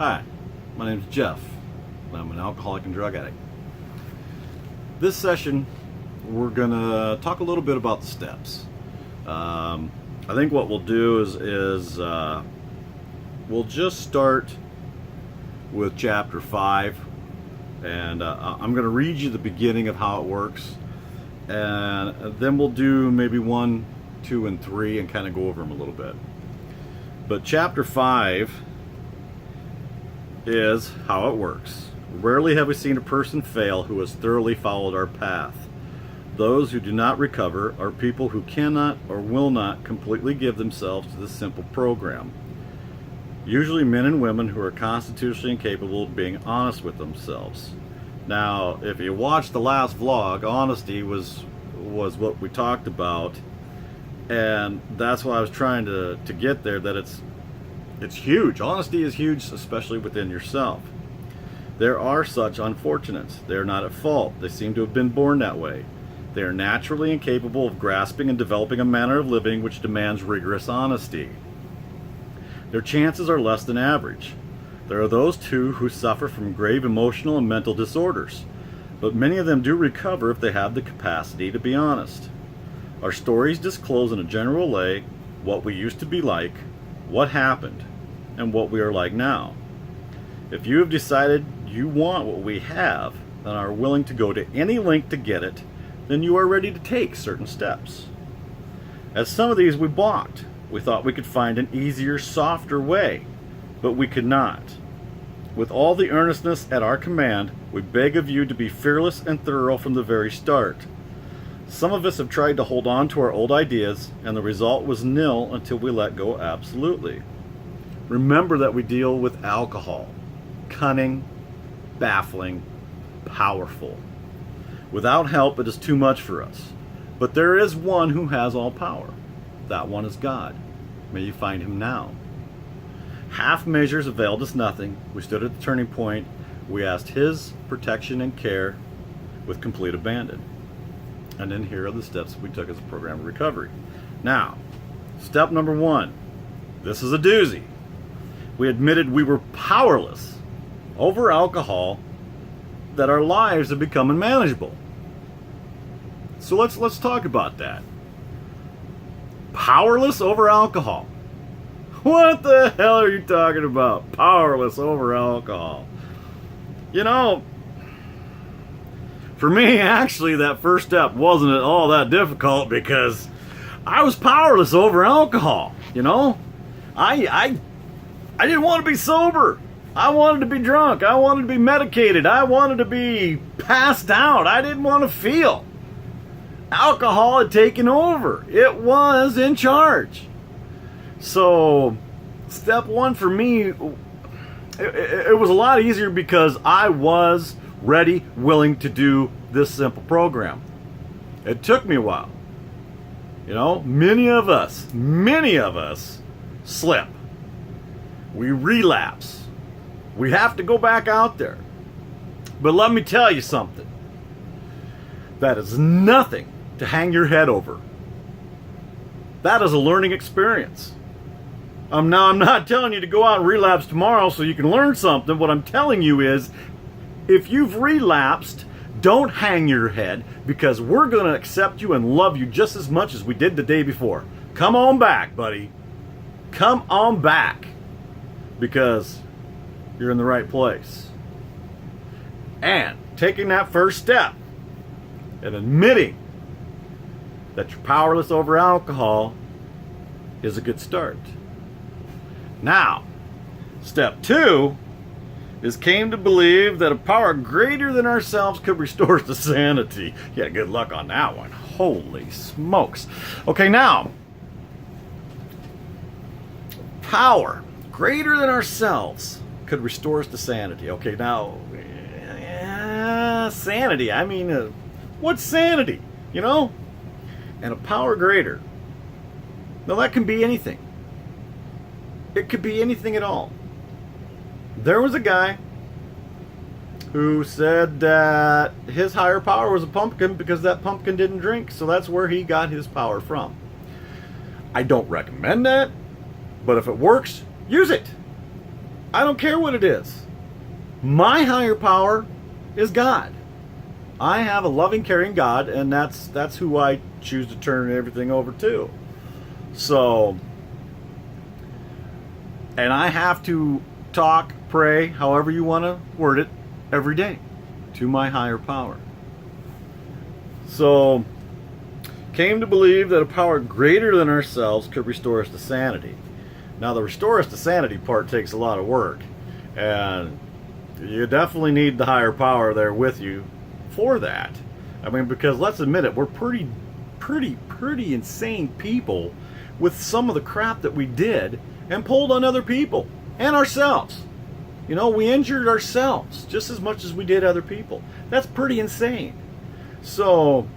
Hi, my name is Jeff, and I'm an alcoholic and drug addict. This session, we're going to talk a little bit about the steps. I think what we'll do is we'll just start with chapter 5, and I'm going to read you the beginning of how it works, and then we'll do maybe 1, 2, and 3 and kind of go over them a little bit. But chapter 5 is how it works. Rarely have we seen a person fail who has thoroughly followed our path. Those who do not recover are people who cannot or will not completely give themselves to this simple program. Usually men and women who are constitutionally incapable of being honest with themselves. Now, if you watched the last vlog, honesty was what we talked about, and that's why I was trying to get there, that it's huge. Honesty is huge, especially within yourself. There are such unfortunates. They are not at fault. They seem to have been born that way. They are naturally incapable of grasping and developing a manner of living which demands rigorous honesty. Their chances are less than average. There are those too who suffer from grave emotional and mental disorders, but many of them do recover if they have the capacity to be honest. Our stories disclose in a general way what we used to be like, what happened, and what we are like now. If you have decided you want what we have and are willing to go to any length to get it, then you are ready to take certain steps. As some of these we balked. We thought we could find an easier, softer way, but we could not. With all the earnestness at our command, we beg of you to be fearless and thorough from the very start. Some of us have tried to hold on to our old ideas, and the result was nil until we let go absolutely. Remember that we deal with alcohol. Cunning, baffling, powerful. Without help, it is too much for us. But there is one who has all power. That one is God. May you find him now. Half measures availed us nothing. We stood at the turning point. We asked his protection and care with complete abandon. And then here are the steps we took as a program of recovery. Now, step number 1. This is a doozy. We admitted we were powerless over alcohol, that our lives had become unmanageable. So let's talk about that. Powerless over alcohol. What the hell are you talking about? Powerless over alcohol. You know, for me, actually, that first step wasn't at all that difficult because I was powerless over alcohol. You know, I didn't want to be sober. I wanted to be drunk. I wanted to be medicated. I wanted to be passed out. I didn't want to feel. Alcohol had taken over. It was in charge. So, step 1 for me, it was a lot easier because I was ready, willing to do this simple program. It took me a while. You know, many of us slip. We relapse. We have to go back out there. But let me tell you something. That is nothing to hang your head over. That is a learning experience. I'm not telling you to go out and relapse tomorrow so you can learn something. What I'm telling you is, if you've relapsed, don't hang your head, because we're going to accept you and love you just as much as we did the day before. Come on back, buddy. Come on back. Because you're in the right place. And taking that first step and admitting that you're powerless over alcohol is a good start. Now, step 2 is came to believe that a power greater than ourselves could restore us to sanity. You had good luck on that one. Holy smokes. Okay, now, power greater than ourselves could restore us to sanity. Okay, now, sanity. I mean, what's sanity? You know? And a power greater. Now, that can be anything. It could be anything at all. There was a guy who said that his higher power was a pumpkin because that pumpkin didn't drink, so that's where he got his power from. I don't recommend that, but if it works, use it. I don't care what it is. My higher power is God. I have a loving, caring God, and that's who I choose to turn everything over to. So, and I have to talk, pray, however you want to word it, every day to my higher power. So, came to believe that a power greater than ourselves could restore us to sanity. Now, the restore us to sanity part takes a lot of work, and you definitely need the higher power there with you for that. I mean, because let's admit it, we're pretty insane people with some of the crap that we did and pulled on other people and ourselves. You know, we injured ourselves just as much as we did other people. That's pretty insane. So,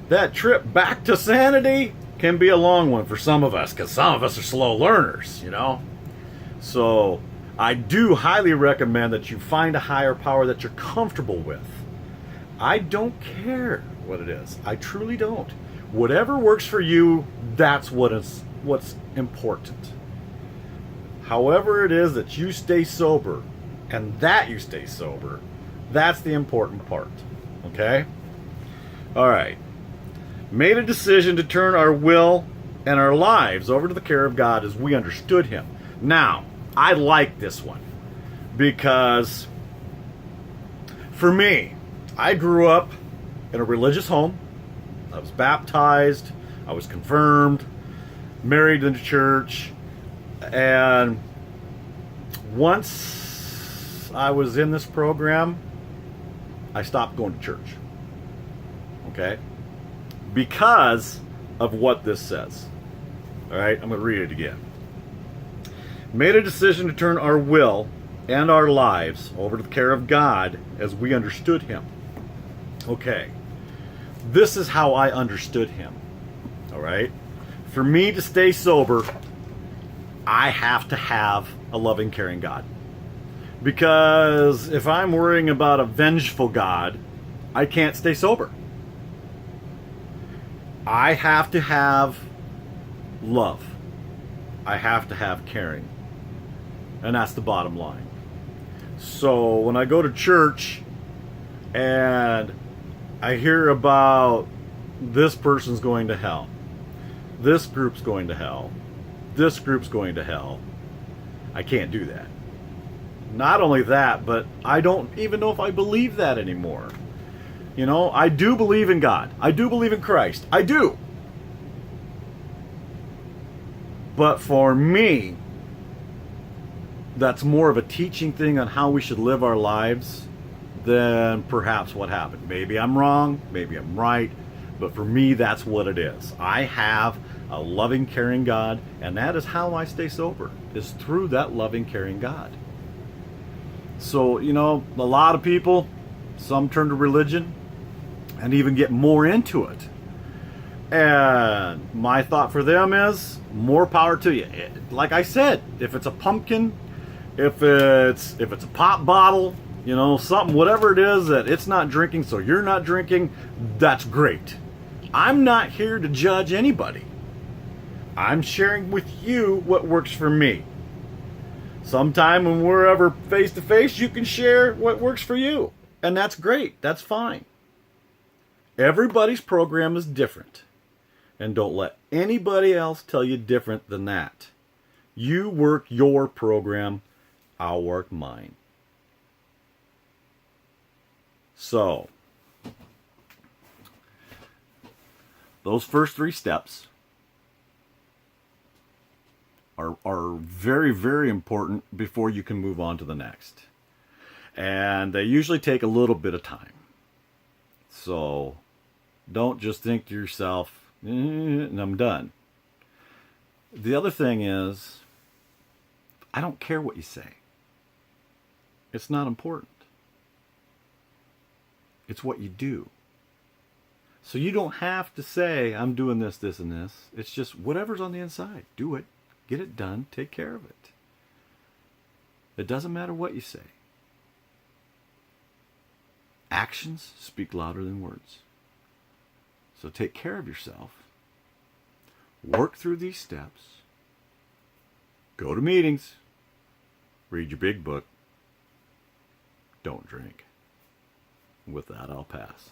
that trip back to sanity can be a long one for some of us, because some of us are slow learners, you know. So, I do highly recommend that you find a higher power that you're comfortable with. I don't care what it is. I truly don't. Whatever works for you, that's what's important. However it is that you stay sober, and that you stay sober, that's the important part. Okay? All right. Made a decision to turn our will and our lives over to the care of God as we understood Him. Now, I like this one because for me, I grew up in a religious home. I was baptized, I was confirmed, married in the church, and once I was in this program, I stopped going to church. Okay? Because of what this says. All right, I'm going to read it again. Made a decision to turn our will and our lives over to the care of God as we understood Him. Okay, this is how I understood Him. All right? For me to stay sober, I have to have a loving, caring God. Because if I'm worrying about a vengeful God, I can't stay sober. I have to have love. I have to have caring. And that's the bottom line. So when I go to church and I hear about this person's going to hell, this group's going to hell, this group's going to hell, I can't do that. Not only that, but I don't even know if I believe that anymore. You know, I do believe in God. I do believe in Christ. I do. But for me, that's more of a teaching thing on how we should live our lives than perhaps what happened. Maybe I'm wrong, maybe I'm right, but for me, that's what it is. I have a loving, caring God, and that is how I stay sober, is through that loving, caring God. So, you know, a lot of people, some turn to religion and even get more into it. And my thought for them is, more power to you. Like I said, if it's a pumpkin, if it's a pop bottle, you know, something, whatever it is that it's not drinking, so you're not drinking, that's great. I'm not here to judge anybody. I'm sharing with you what works for me. Sometime when we're ever face to face, you can share what works for you. And that's great. That's fine. Everybody's program is different. And don't let anybody else tell you different than that. You work your program, I'll work mine. So, those first 3 steps are very, very important before you can move on to the next. And they usually take a little bit of time. So, don't just think to yourself, and I'm done. The other thing is, I don't care what you say. It's not important. It's what you do. So you don't have to say, I'm doing this, this, and this. It's just whatever's on the inside. Do it. Get it done. Take care of it. It doesn't matter what you say. Actions speak louder than words. So take care of yourself. Work through these steps. Go to meetings. Read your big book. Don't drink. With that, I'll pass.